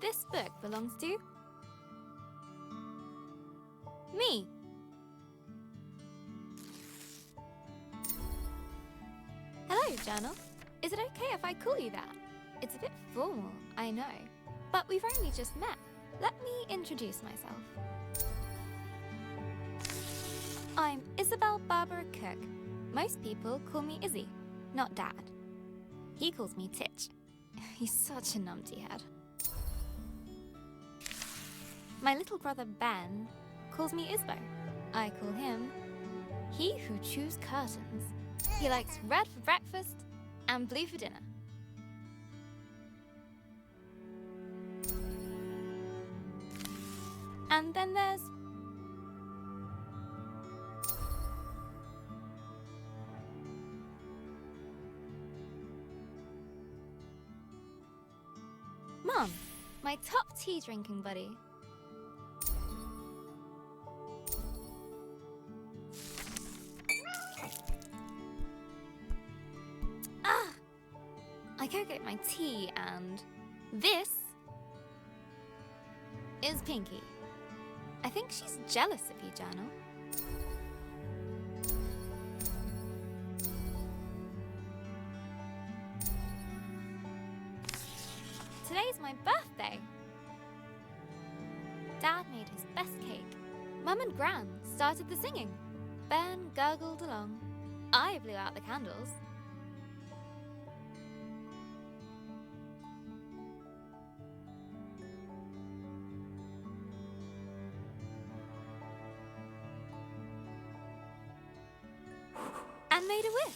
this book belongs to me. Hello, journal. Is it okay if I call you that? It's a bit formal, I know, but we've only just met. Let me introduce myself. I'm Isabel Barbara Cook. Most people call me Izzy, not Dad. He calls me Titch. He's such a numpty head. My little brother Ben calls me Isbo. I call him He Who Chews Curtains. He likes red for breakfast and blue for dinner. And then there's Mom, my top tea drinking buddy. I go get my tea, and this is Pinky. I think she's jealous of you, Journal. Today's my birthday. Dad made his best cake. Mum and Gran started the singing. Ben gurgled along. I blew out the candles. And made a wish.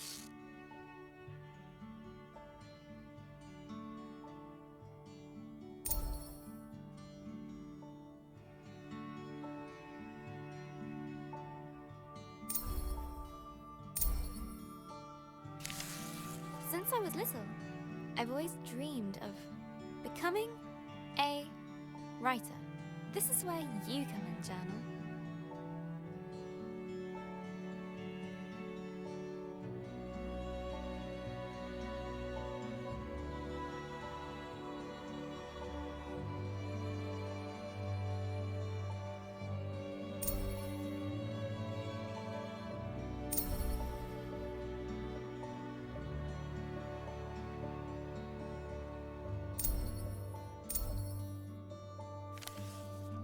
Since I was little, I've always dreamed of becoming a writer. This is where you come in, Journal.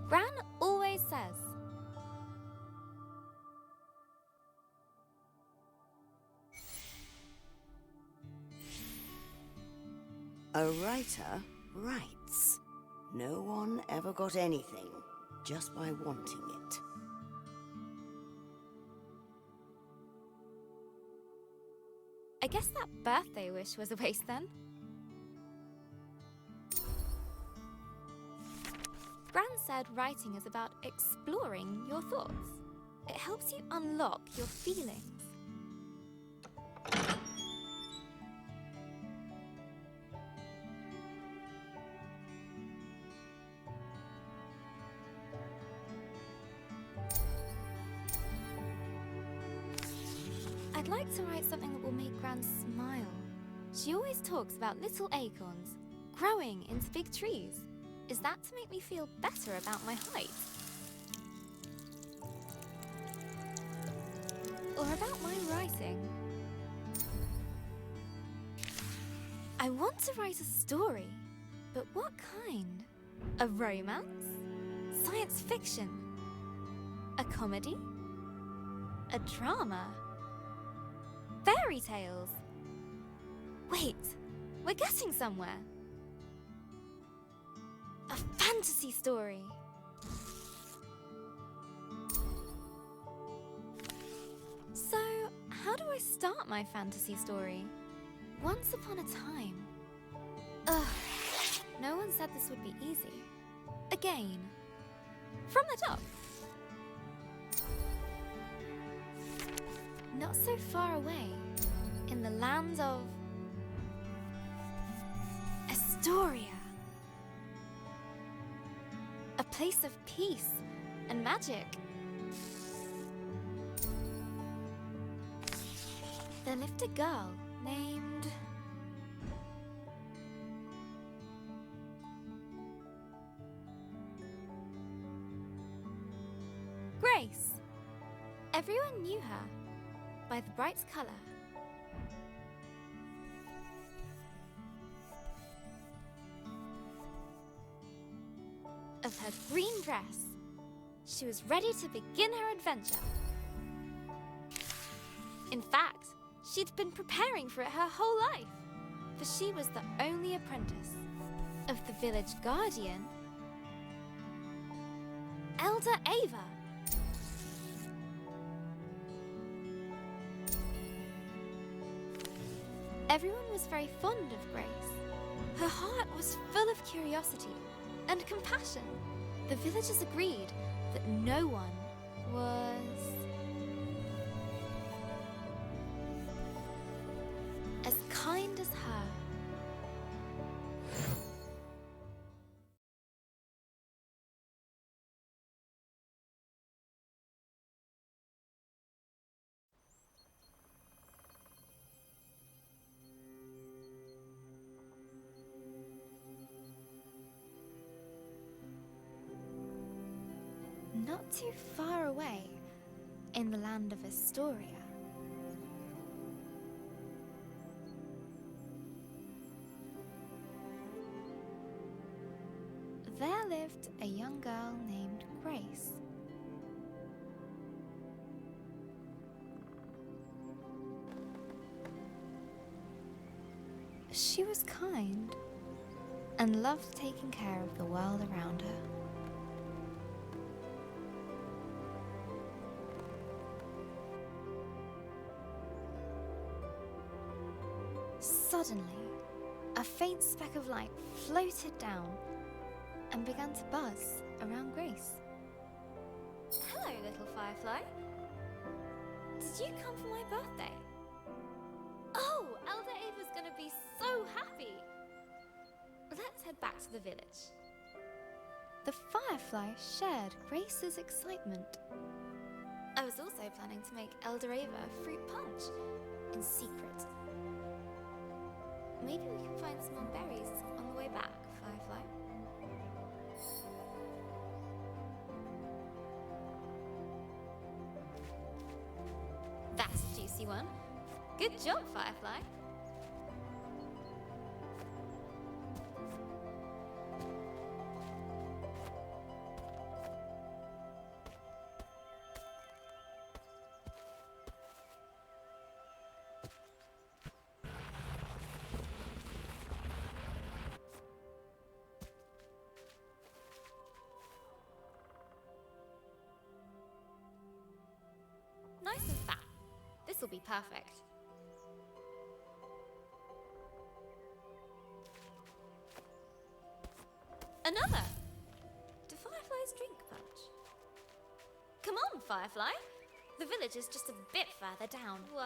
Gran always says, a writer writes. No one ever got anything just by wanting it. I guess that birthday wish was a waste then. Gran said writing is about exploring your thoughts. It helps you unlock your feelings. I'd like to write something that will make Gran smile. She always talks about little acorns growing into big trees. Is that to make me feel better about my height? Or about my writing? I want to write a story, but what kind? A romance? Science fiction? A comedy? A drama? Fairy tales? Wait, we're getting somewhere. A fantasy story. So, how do I start my fantasy story? Once upon a time. Ugh, no one said this would be easy. Again, from the top. Not so far away, in the land of Astoria. A place of peace and magic. There lived a girl named Everyone knew her by the bright color. Of her green dress. She was ready to begin her adventure. In fact, she'd been preparing for it her whole life, for she was the only apprentice of the village guardian, Elder Ava. Everyone was very fond of Grace. Her heart was full of curiosity and compassion. The villagers agreed that no one was as kind as her. Not too far away, in the land of Astoria, there lived a young girl named Grace. She was kind and loved taking care of the world around her. Suddenly, a faint speck of light floated down and began to buzz around Grace. Hello, little firefly. Did you come for my birthday? Oh, Elder Ava's gonna be so happy. Let's head back to the village. The firefly shared Grace's excitement. I was also planning to make Elder Ava a fruit punch in secret. Maybe we can find some more berries on the way back, Firefly. That's a juicy one. Good job, Firefly. Nice and fat. This will be perfect. Another! Do fireflies drink much? Come on, Firefly. The village is just a bit further down. Wahoo!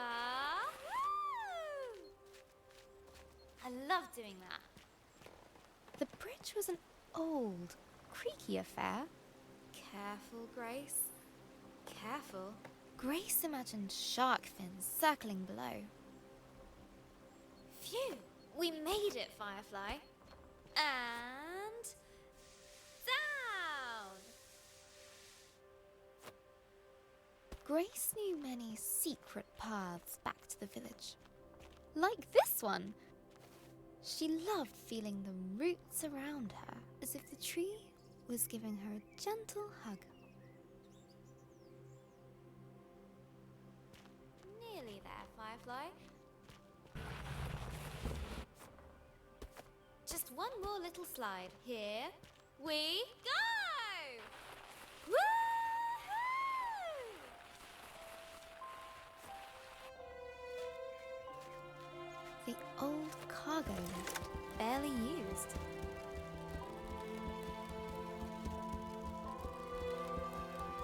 I love doing that. The bridge was an old, creaky affair. Careful, Grace. Careful. Grace imagined shark fins circling below. Phew! We made it, Firefly. And down! Grace knew many secret paths back to the village. Like this one. She loved feeling the roots around her, as if the tree was giving her a gentle hug. Nearly there, Firefly. Just one more little slide. Here we go! Woohoo! The old cargo lift, barely used.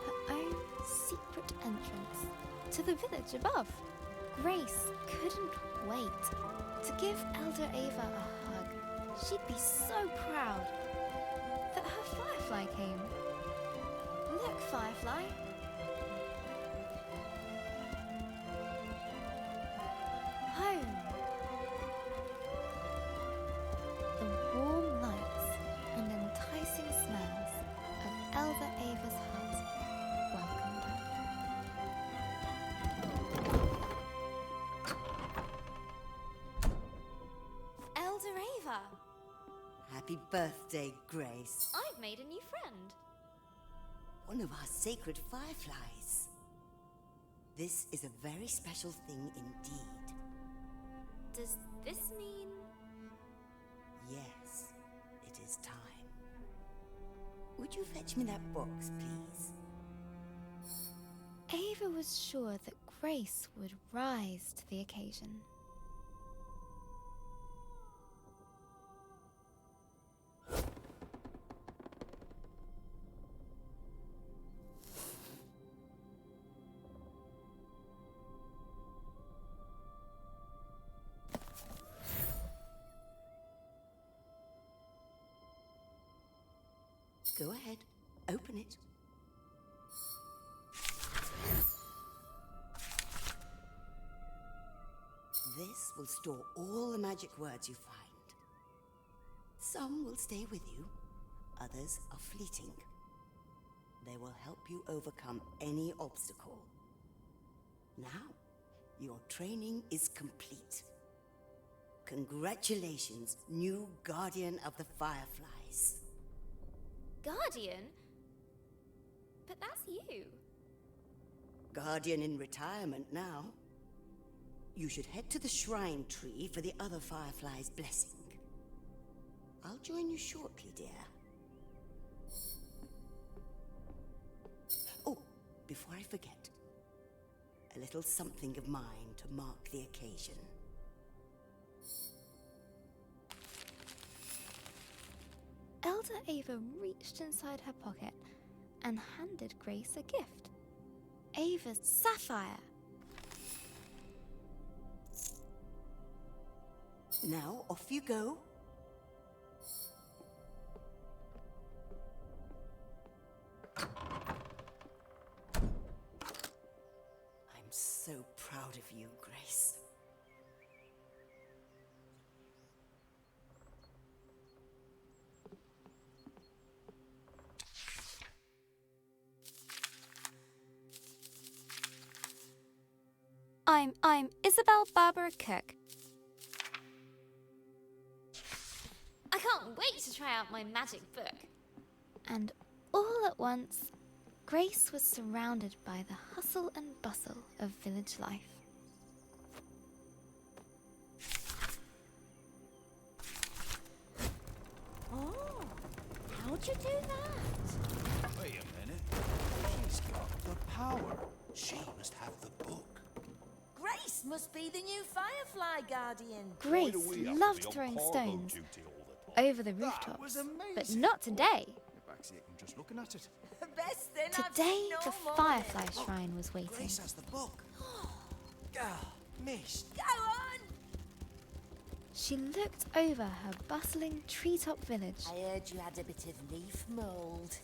Her own secret entrance to the village above. Grace couldn't wait to give Elder Ava a hug. She'd be so proud that her Firefly came. Look, Firefly. Home. The warm lights and enticing smells of Elder Ava's hut welcomed her. Happy birthday, Grace. I've made a new friend. One of our sacred fireflies. This is a very special thing indeed. Does this mean... Yes, it is time. Would you fetch me that box, please? Ava was sure that Grace would rise to the occasion. Go ahead, open it. This will store all the magic words you find. Some will stay with you, others are fleeting. They will help you overcome any obstacle. Now, your training is complete. Congratulations, new Guardian of the Fireflies. Guardian? But that's you. Guardian in retirement now. You should head to the shrine tree for the other Firefly's blessing. I'll join you shortly, dear. Oh, before I forget, a little something of mine to mark the occasion. Elder Ava reached inside her pocket and handed Grace a gift. Ava's sapphire. Now, off you go. I'm so proud of you, Grace. I'm Isabel Barbara Cook. I can't wait to try out my magic book. And all at once, Grace was surrounded by the hustle and bustle of village life. Oh, how'd you do that? Wait a minute. She's got the power. She must have the book. Grace must be the new Firefly Guardian. Grace Why do we have to loved be on throwing cargo stones duty all the time? over the That rooftops, was but amazing. not today. Your back's aching just looking at it. Best thing I've Today, seen the all Firefly morning. Shrine was waiting. Grace has the book. Ah, missed. Go on! She looked over her bustling treetop village. I heard you had a bit of leaf mould.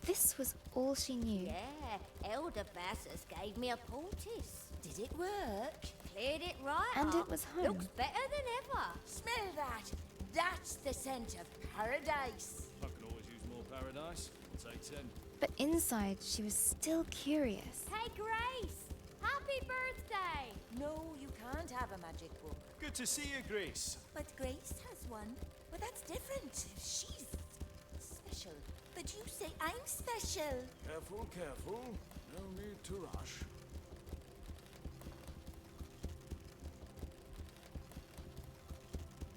This was all she knew. Yeah, Elder Bassus gave me a poultice. Did it work? Cleared it right And up. it was home. Looks better than ever. Smell that! That's the scent of paradise. I could always use more paradise. Say 10. But inside, she was still curious. Hey, Grace! Happy birthday! No, you can't have a magic book. Good to see you, Grace. But Grace has one. But that's different. She's special. But you say I'm special. Careful, careful. No need to rush.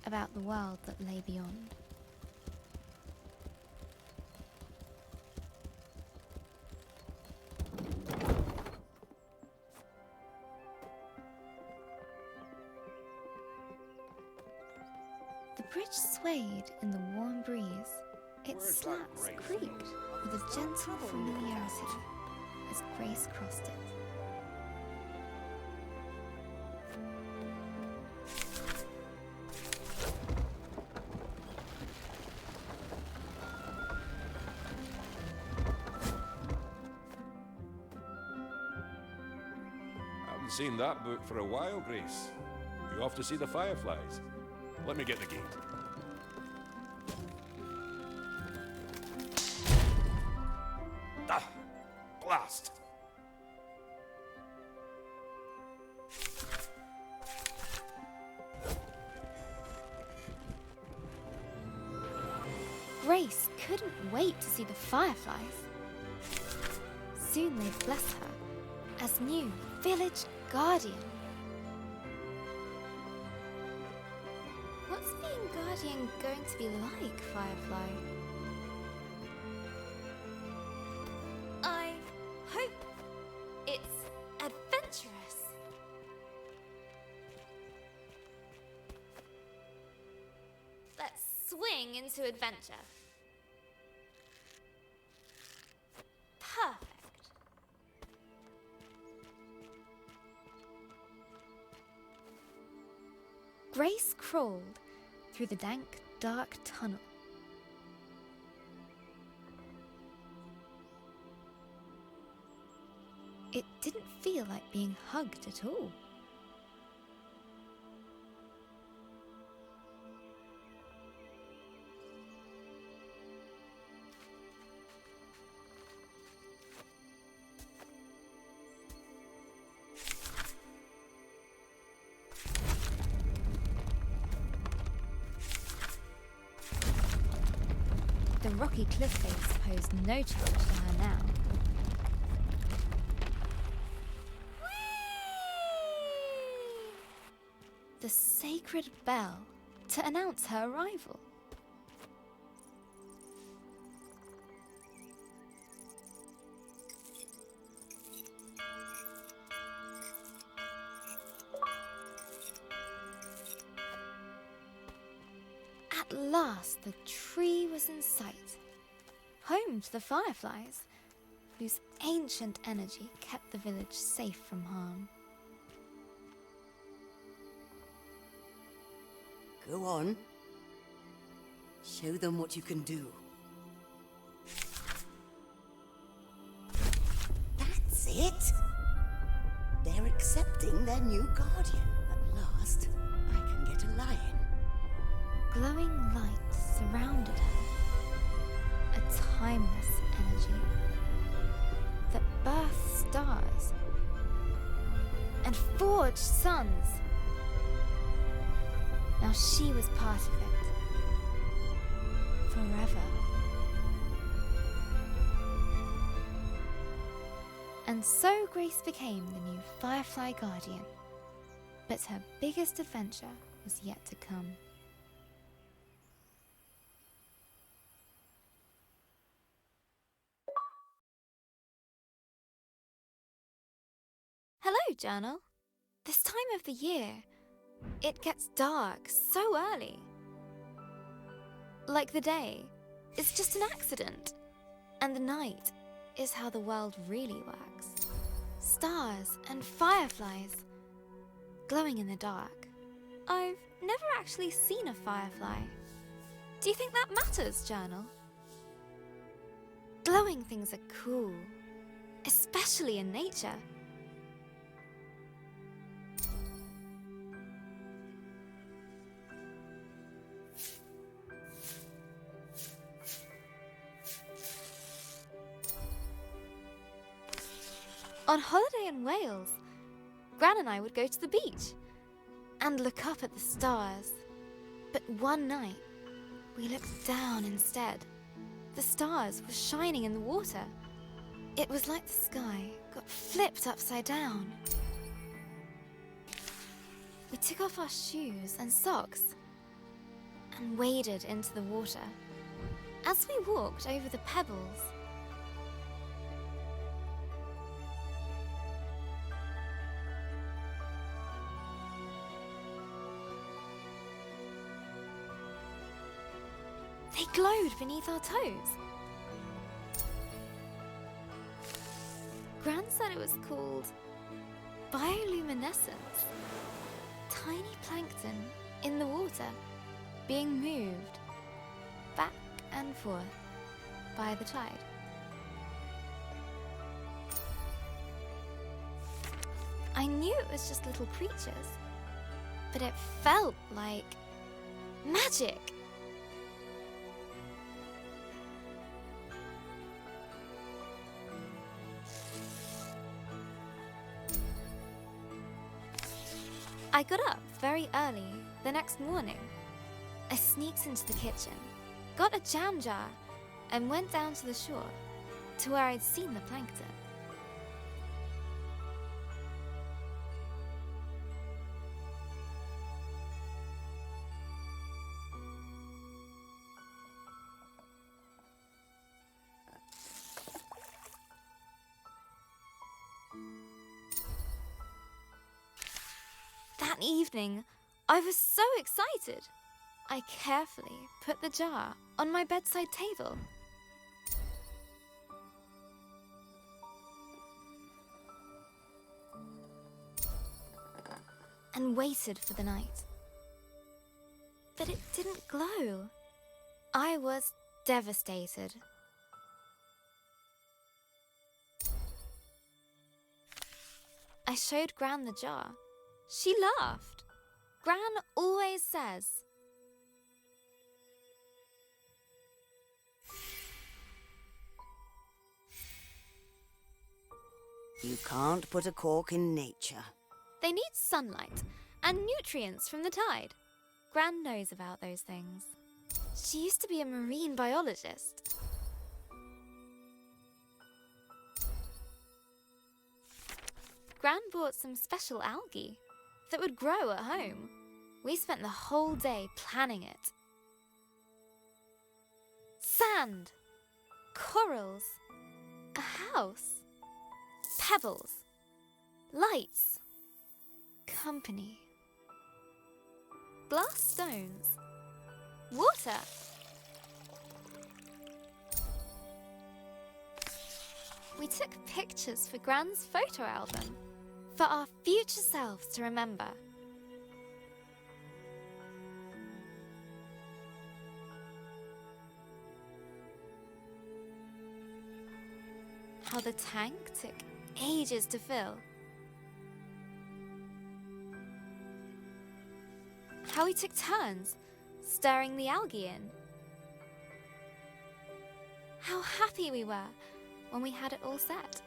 About the world that lay beyond. The bridge swayed in the warm breeze. Its Where's that slats Grace? creaked with a gentle familiarity as Grace crossed it. Haven't seen that book for a while, Grace. You off to see the fireflies? Let me get the gate. Ah! Blast! Grace couldn't wait to see the fireflies. Soon they'd bless her as new village guardian. What's being guardian going to be like, Firefly? I hope it's adventurous. Let's swing into adventure. Perfect. Grace crawled through the dank, dark tunnel. It didn't feel like being hugged at all. The rocky cliff face posed no challenge to her now. The sacred bell to announce her arrival. At last, the tree was in sight, home to the fireflies, whose ancient energy kept the village safe from harm. Go on. Show them what you can do. That's it! They're accepting their new guardian. At last, I can get a lion. Glowing light surrounded her, a timeless energy that birthed stars and forged suns. Now she was part of it, forever. And so Grace became the new Firefly Guardian. But her biggest adventure was yet to come. Hello, Journal. This time of the year, it gets dark so early. Like the day is just an accident, and the night is how the world really works. Stars and fireflies glowing in the dark. I've never actually seen a firefly. Do you think that matters, Journal? Glowing things are cool, especially in nature. On holiday in Wales, Gran and I would go to the beach and look up at the stars. But one night, we looked down instead. The stars were shining in the water. It was like the sky got flipped upside down. We took off our shoes and socks and waded into the water. As we walked over the pebbles, they glowed beneath our toes. Gran said it was called bioluminescence. Tiny plankton in the water being moved back and forth by the tide. I knew it was just little creatures, but it felt like magic. I got up very early the next morning. I sneaked into the kitchen, got a jam jar, and went down to the shore, to where I'd seen the plankton. That evening, I was so excited. I carefully put the jar on my bedside table. And waited for the night. But it didn't glow. I was devastated. I showed Gran the jar. She laughed. Gran always says, You can't put a cork in nature. they need sunlight and nutrients from the tide. Gran knows about those things. She used to be a marine biologist. Gran bought some special algae that would grow at home. We spent the whole day planning it. Sand, corals, a house, pebbles, lights, company, glass stones, water. We took pictures for Gran's photo album for our future selves to remember. How the tank took ages to fill. How we took turns stirring the algae in. How happy we were when we had it all set.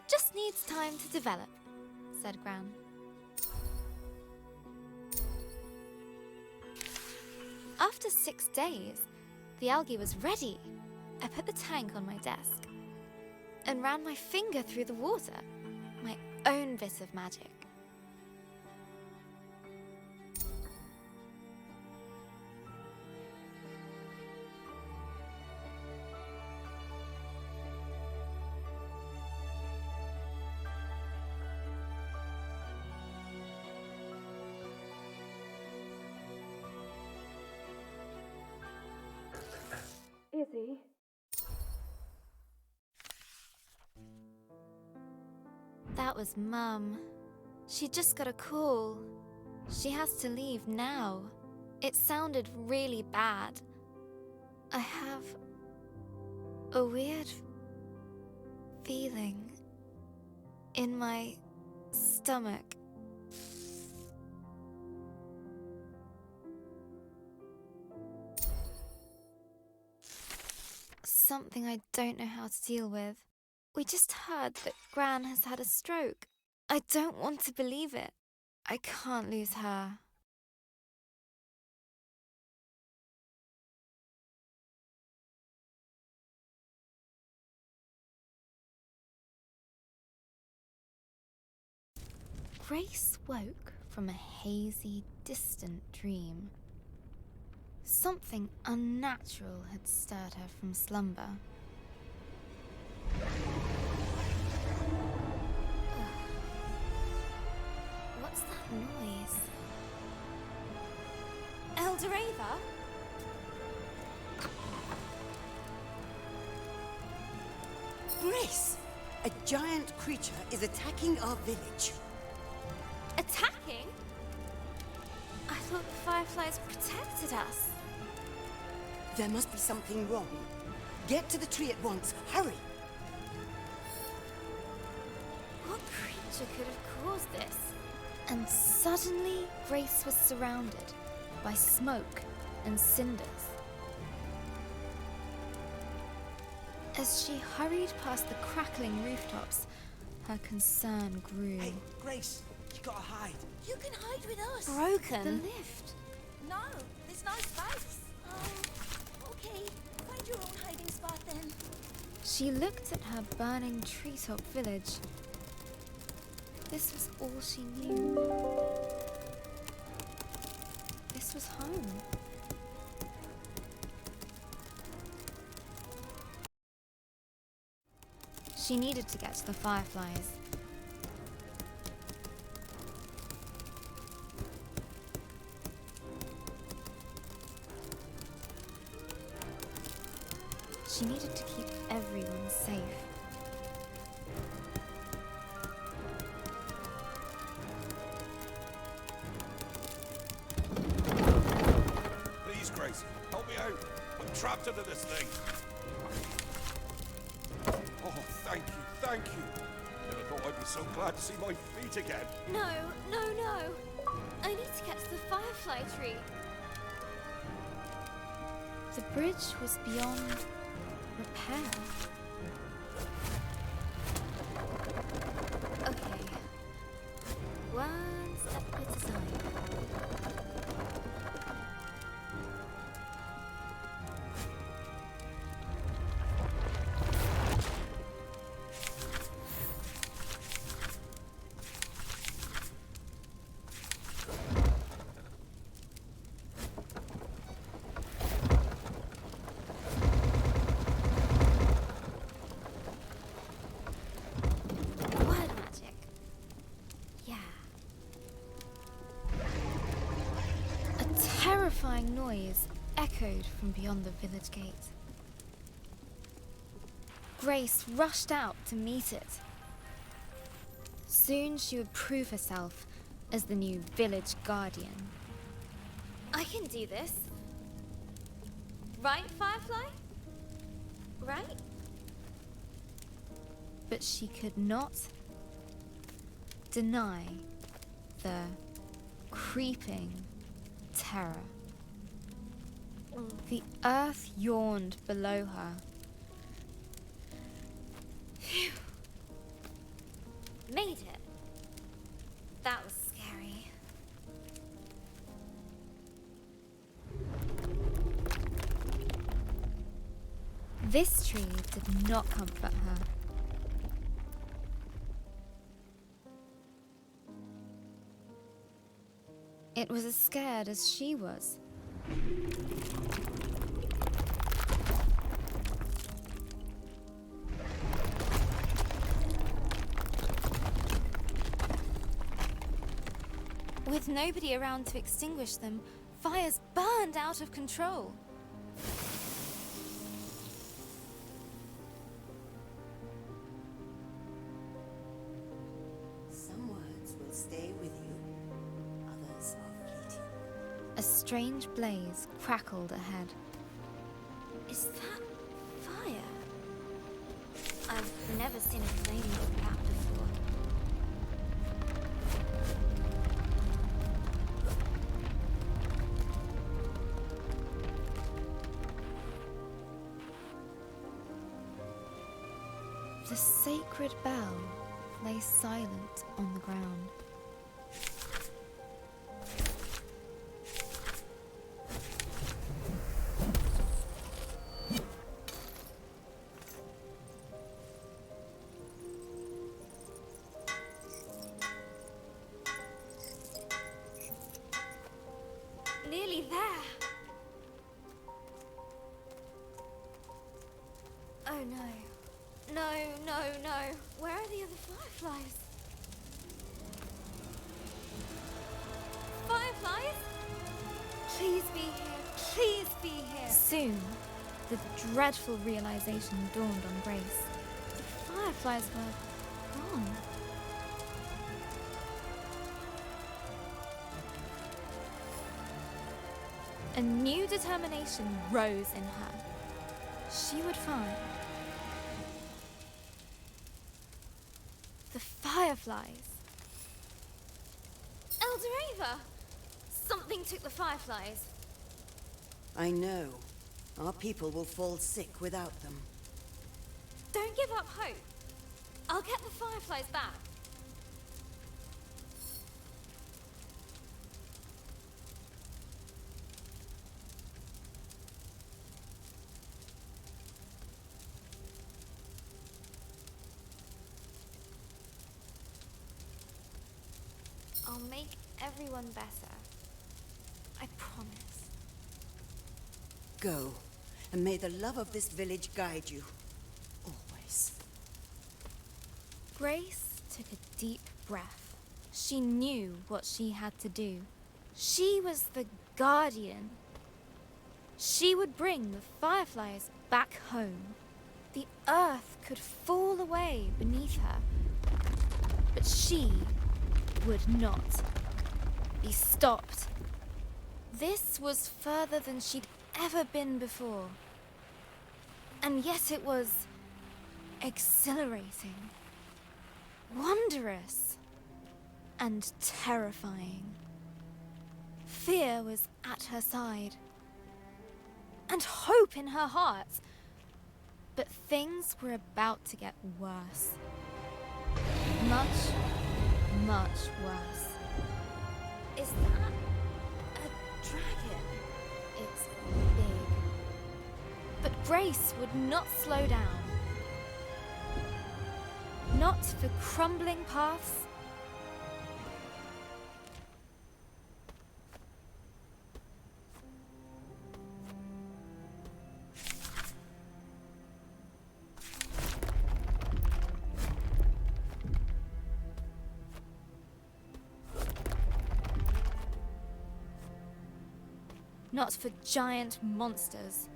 Just needs time to develop, said Gran. After 6 days, the algae was ready. I put the tank on my desk and ran my finger through the water, my own bit of magic. Izzy. That was Mum. She just got a call. She has to leave now. It sounded really bad. I have a weird feeling in my stomach. Something I don't know how to deal with. We just heard that Gran has had a stroke. I don't want to believe it. I can't lose her. Grace woke from a hazy, distant dream. Something unnatural had stirred her from slumber. What's that noise? Eldoreva? Grace! A giant creature is attacking our village. Attacking? I thought the fireflies protected us. There must be something wrong. Get to the tree at once. Hurry! What creature could have caused this? And suddenly, Grace was surrounded by smoke and cinders. As she hurried past the crackling rooftops, her concern grew. Hey, Grace, you gotta hide. You can hide with us. Broken. The lift. No, there's no space. Oh, okay. She looked at her burning treetop village. This was all she knew. This was home. She needed to get to the fireflies. She needed to keep everyone safe. Please, Grace, help me out. I'm trapped under this thing. Oh, thank you, thank you. Never thought I'd be so glad to see my feet again. No, no, no. I need to get to the firefly tree. The bridge was beyond repair. Okay. One step at a time. A terrifying noise echoed from beyond the village gate. Grace rushed out to meet it. Soon she would prove herself as the new village guardian. I can do this. Right, Firefly? Right? But she could not deny the creeping terror. The earth yawned below her. Phew. Made it. That was scary. This tree did not comfort her. It was as scared as she was. With nobody around to extinguish them, fires burned out of control. Some words will stay with you, others are fleeting. A strange blaze crackled ahead. Is that fire? I've never seen a flame like that before. The sacred bell lay silent on the ground. Nearly there. Oh no. No, no, no. Where are the other fireflies? Fireflies? Please be here. Please be here. Soon, the dreadful realization dawned on Grace. The fireflies were gone. A new determination rose in her. She would find the fireflies. Eldoreva! Something took the fireflies. I know. Our people will fall sick without them. Don't give up hope. I'll get the fireflies back. I'll make everyone better. I promise. Go, and may the love of this village guide you. Always. Grace took a deep breath. She knew what she had to do. She was the guardian. She would bring the fireflies back home. The earth could fall away beneath her, but she would not be stopped. This was further than she'd ever been before. And yet it was exhilarating, wondrous, and terrifying. Fear was at her side, and hope in her heart. But things were about to get worse. Much, much worse. Is that a dragon? It's big. But Grace would not slow down. Not for crumbling paths. Not for giant monsters.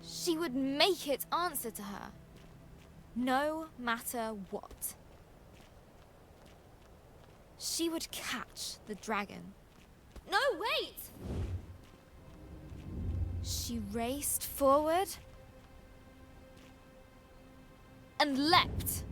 She would make it answer to her, no matter what. She would catch the dragon. No, wait! She raced forward and leapt.